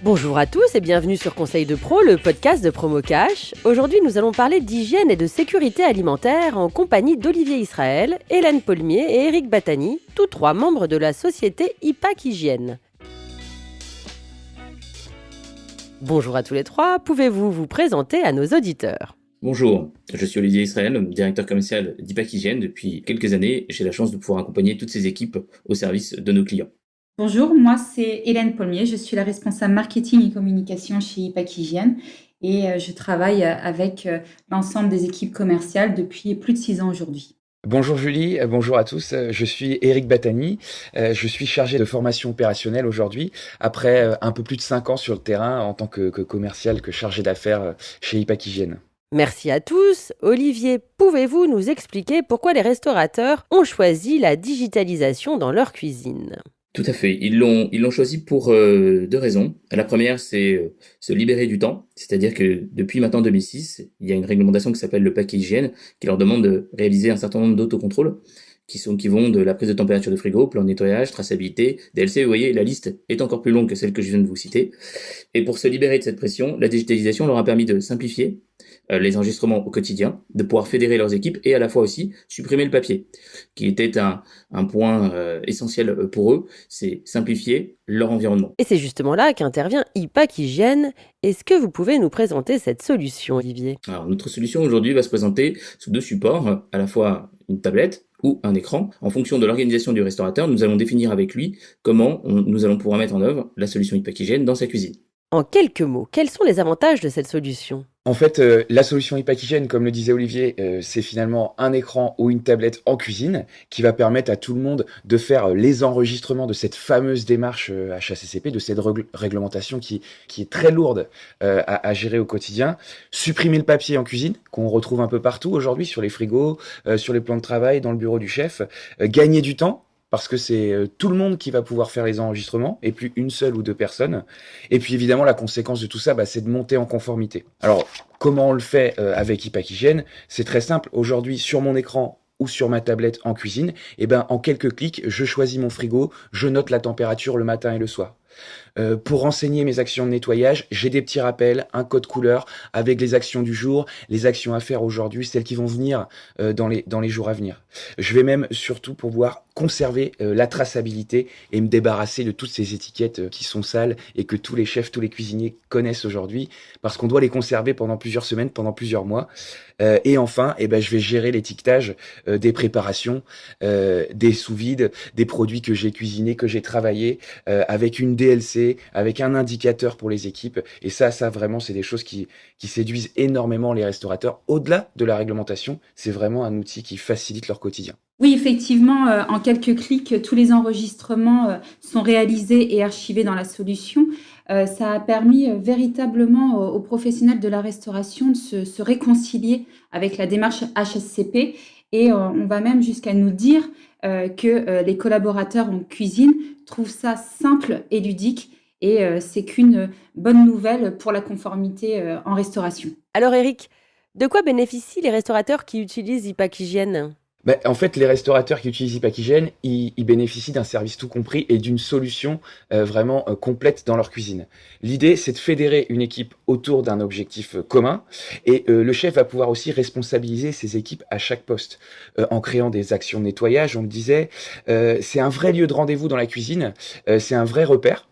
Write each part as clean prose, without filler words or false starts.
Bonjour à tous et bienvenue sur Conseil de Pro, le podcast de Promocash. Aujourd'hui, nous allons parler d'hygiène et de sécurité alimentaire en compagnie d'Olivier Israël, Hélène Paulmier et Éric Battani, tous trois membres de la société IPAC Hygiène. Bonjour à tous les trois, pouvez-vous vous présenter à nos auditeurs ? Bonjour, je suis Olivier Israël, directeur commercial d'IPAC Hygiène. Depuis quelques années, j'ai la chance de pouvoir accompagner toutes ces équipes au service de nos clients. Bonjour, moi c'est Hélène Paulmier, je suis la responsable marketing et communication chez IPAC Hygiène et je travaille avec l'ensemble des équipes commerciales depuis plus de 6 ans aujourd'hui. Bonjour Julie, bonjour à tous, je suis Éric Battani, je suis chargé de formation opérationnelle aujourd'hui, après un peu plus de 5 ans sur le terrain en tant que commercial, que chargé d'affaires chez IPAC Hygiène. Merci à tous. Olivier, pouvez-vous nous expliquer pourquoi les restaurateurs ont choisi la digitalisation dans leur cuisine ? Tout à fait, ils l'ont choisi pour deux raisons. La première, c'est se libérer du temps, c'est-à-dire que depuis maintenant 2006, il y a une réglementation qui s'appelle le paquet hygiène, qui leur demande de réaliser un certain nombre d'autocontrôles, qui vont de la prise de température de frigo, plan de nettoyage, traçabilité, DLC. Vous voyez, la liste est encore plus longue que celle que je viens de vous citer. Et pour se libérer de cette pression, la digitalisation leur a permis de simplifier les enregistrements au quotidien, de pouvoir fédérer leurs équipes et à la fois aussi supprimer le papier, qui était un point essentiel pour eux, c'est simplifier leur environnement. Et c'est justement là qu'intervient IPAC Hygiène. Est-ce que vous pouvez nous présenter cette solution, Olivier ? Alors, notre solution aujourd'hui va se présenter sous deux supports, à la fois une tablette ou un écran. En fonction de l'organisation du restaurateur, nous allons définir avec lui comment nous allons pouvoir mettre en œuvre la solution IPAC Hygiène dans sa cuisine. En quelques mots, quels sont les avantages de cette solution ? En fait, la solution IPAC Hygiène, comme le disait Olivier, c'est finalement un écran ou une tablette en cuisine qui va permettre à tout le monde de faire les enregistrements de cette fameuse démarche HACCP, de cette réglementation qui est très lourde à gérer au quotidien. Supprimer le papier en cuisine, qu'on retrouve un peu partout aujourd'hui, sur les frigos, sur les plans de travail, dans le bureau du chef. Gagner du temps, parce que c'est tout le monde qui va pouvoir faire les enregistrements, et plus une seule ou deux personnes. Et puis évidemment, la conséquence de tout ça, c'est de monter en conformité. Alors, comment on le fait avec IPAC Hygiène ? C'est très simple. Aujourd'hui, sur mon écran ou sur ma tablette en cuisine, en quelques clics, je choisis mon frigo, je note la température le matin et le soir. Pour renseigner mes actions de nettoyage, j'ai des petits rappels, un code couleur avec les actions du jour, les actions à faire aujourd'hui, celles qui vont venir dans les jours à venir. Je vais même surtout pouvoir conserver la traçabilité et me débarrasser de toutes ces étiquettes qui sont sales et que tous les chefs, tous les cuisiniers connaissent aujourd'hui, parce qu'on doit les conserver pendant plusieurs semaines, pendant plusieurs mois. Et enfin, je vais gérer l'étiquetage des préparations, des sous-vides, des produits que j'ai cuisinés, que j'ai travaillés, avec une DLC, avec un indicateur pour les équipes. Et ça vraiment, c'est des choses qui séduisent énormément les restaurateurs. Au-delà de la réglementation, c'est vraiment un outil qui facilite leur quotidien. Oui, effectivement, en quelques clics, tous les enregistrements sont réalisés et archivés dans la solution. Ça a permis véritablement aux professionnels de la restauration de se réconcilier avec la démarche HACCP et on va même jusqu'à nous dire que les collaborateurs en cuisine trouvent ça simple et ludique et c'est qu'une bonne nouvelle pour la conformité en restauration. Alors Éric, de quoi bénéficient les restaurateurs qui utilisent IPAC Hygiène ? En fait, les restaurateurs qui utilisent IPAC Hygiène, ils bénéficient d'un service tout compris et d'une solution vraiment complète dans leur cuisine. L'idée, c'est de fédérer une équipe autour d'un objectif commun et le chef va pouvoir aussi responsabiliser ses équipes à chaque poste en créant des actions de nettoyage, on le disait. C'est un vrai lieu de rendez-vous dans la cuisine, c'est un vrai repère.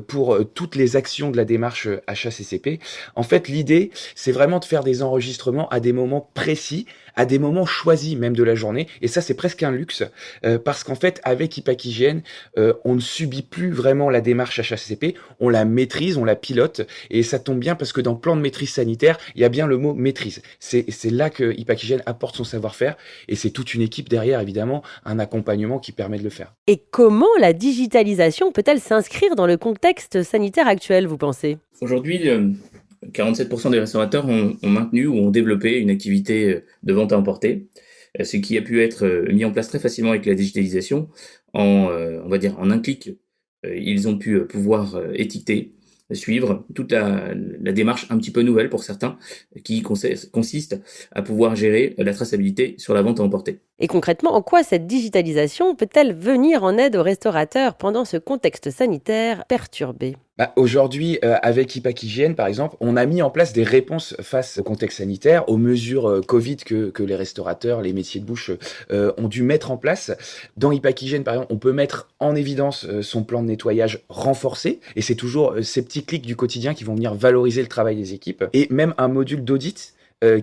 Pour toutes les actions de la démarche HACCP. En fait, l'idée, c'est vraiment de faire des enregistrements à des moments précis, à des moments choisis même de la journée. Et ça, c'est presque un luxe, parce qu'en fait, avec IPAC Hygiène, on ne subit plus vraiment la démarche HACCP, on la maîtrise, on la pilote, et ça tombe bien parce que dans le plan de maîtrise sanitaire, il y a bien le mot maîtrise. C'est là que IPAC Hygiène apporte son savoir-faire, et c'est toute une équipe derrière, évidemment, un accompagnement qui permet de le faire. Et comment la digitalisation peut-elle s'inscrire dans le contexte sanitaire actuel, vous pensez ? Aujourd'hui, 47% des restaurateurs ont maintenu ou ont développé une activité de vente à emporter, ce qui a pu être mis en place très facilement avec la digitalisation. On va dire en un clic, ils ont pu pouvoir étiqueter, suivre toute la démarche un petit peu nouvelle pour certains, qui consiste à pouvoir gérer la traçabilité sur la vente à emporter. Et concrètement, en quoi cette digitalisation peut-elle venir en aide aux restaurateurs pendant ce contexte sanitaire perturbé ? Aujourd'hui, avec Ipak Hygiène, par exemple, on a mis en place des réponses face au contexte sanitaire, aux mesures Covid que les restaurateurs, les métiers de bouche ont dû mettre en place. Dans Ipak Hygiène, par exemple, on peut mettre en évidence son plan de nettoyage renforcé, et c'est toujours ces petits clics du quotidien qui vont venir valoriser le travail des équipes, et même un module d'audit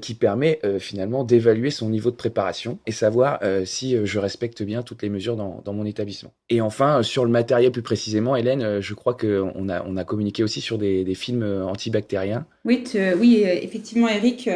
qui permet finalement d'évaluer son niveau de préparation et savoir si je respecte bien toutes les mesures dans mon établissement. Et enfin, sur le matériel plus précisément, Hélène, je crois qu'on a communiqué aussi sur des films antibactériens. Oui, effectivement, Eric,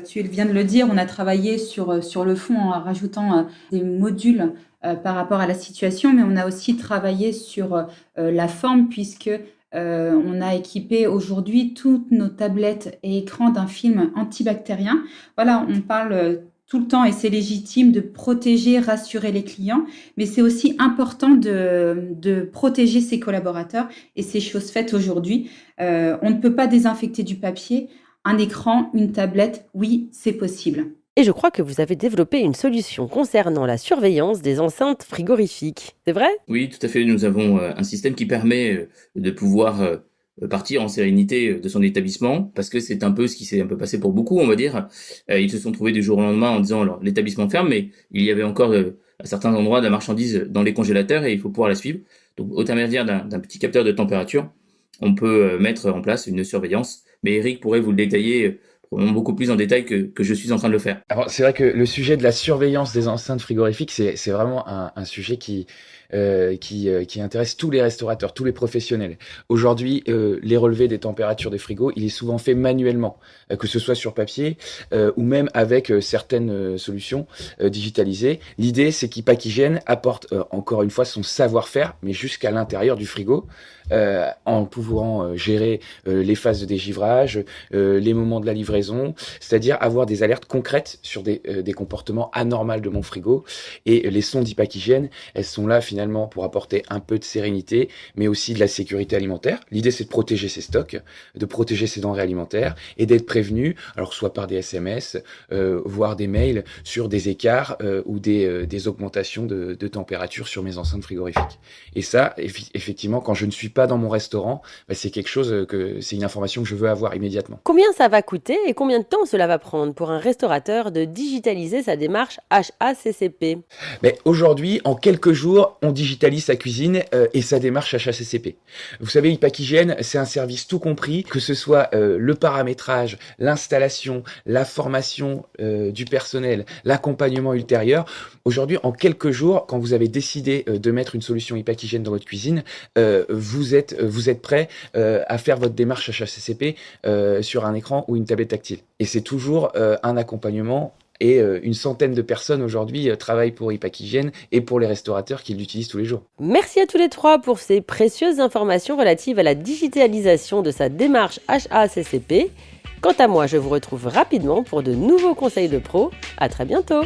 tu viens de le dire, on a travaillé sur le fond en rajoutant des modules par rapport à la situation, mais on a aussi travaillé sur la forme puisque on a équipé aujourd'hui toutes nos tablettes et écrans d'un film antibactérien. Voilà, on parle tout le temps, et c'est légitime, de protéger, rassurer les clients, mais c'est aussi important de protéger ses collaborateurs, et c'est chose faite aujourd'hui. On ne peut pas désinfecter du papier. Un écran, une tablette, oui, c'est possible. Et je crois que vous avez développé une solution concernant la surveillance des enceintes frigorifiques. C'est vrai ? Oui, tout à fait. Nous avons un système qui permet de pouvoir partir en sérénité de son établissement, parce que c'est un peu ce qui s'est un peu passé pour beaucoup, on va dire. Ils se sont trouvés du jour au lendemain en disant alors l'établissement ferme, mais il y avait encore à certains endroits de la marchandise dans les congélateurs et il faut pouvoir la suivre. Donc au intermédiaire d'un petit capteur de température, on peut mettre en place une surveillance. Mais Eric pourrait vous le détailler probablement beaucoup plus en détail que je suis en train de le faire. Alors, c'est vrai que le sujet de la surveillance des enceintes frigorifiques, c'est vraiment un sujet qui intéresse tous les restaurateurs, tous les professionnels. Aujourd'hui, les relevés des températures des frigos, il est souvent fait manuellement, que ce soit sur papier ou même avec certaines solutions digitalisées. L'idée, c'est qu'Ipak Hygiène apporte encore une fois son savoir-faire, mais jusqu'à l'intérieur du frigo, en pouvant gérer les phases de dégivrage, les moments de la livraison, c'est-à-dire avoir des alertes concrètes sur des comportements anormaux de mon frigo. Et les sondes d'Ipak Hygiène, elles sont là finalement pour apporter un peu de sérénité, mais aussi de la sécurité alimentaire. L'idée, c'est de protéger ses stocks, de protéger ses denrées alimentaires et d'être prévenu, alors soit par des SMS, voire des mails, sur des écarts ou des augmentations de température sur mes enceintes frigorifiques. Et ça, effectivement, quand je ne suis pas dans mon restaurant, c'est quelque chose c'est une information que je veux avoir immédiatement. Combien ça va coûter et combien de temps cela va prendre pour un restaurateur de digitaliser sa démarche HACCP ? Aujourd'hui, en quelques jours, on digitalise sa cuisine et sa démarche HACCP. Vous savez, Ipak Hygiène, c'est un service tout compris, que ce soit le paramétrage, l'installation, la formation du personnel, l'accompagnement ultérieur. Aujourd'hui, en quelques jours, quand vous avez décidé de mettre une solution Ipak Hygiène dans votre cuisine, vous êtes prêt à faire votre démarche HACCP sur un écran ou une tablette tactile. Et c'est toujours un accompagnement. Et une centaine de personnes aujourd'hui travaillent pour Ipak Hygiène et pour les restaurateurs qui l'utilisent tous les jours. Merci à tous les trois pour ces précieuses informations relatives à la digitalisation de sa démarche HACCP. Quant à moi, je vous retrouve rapidement pour de nouveaux conseils de pro. À très bientôt.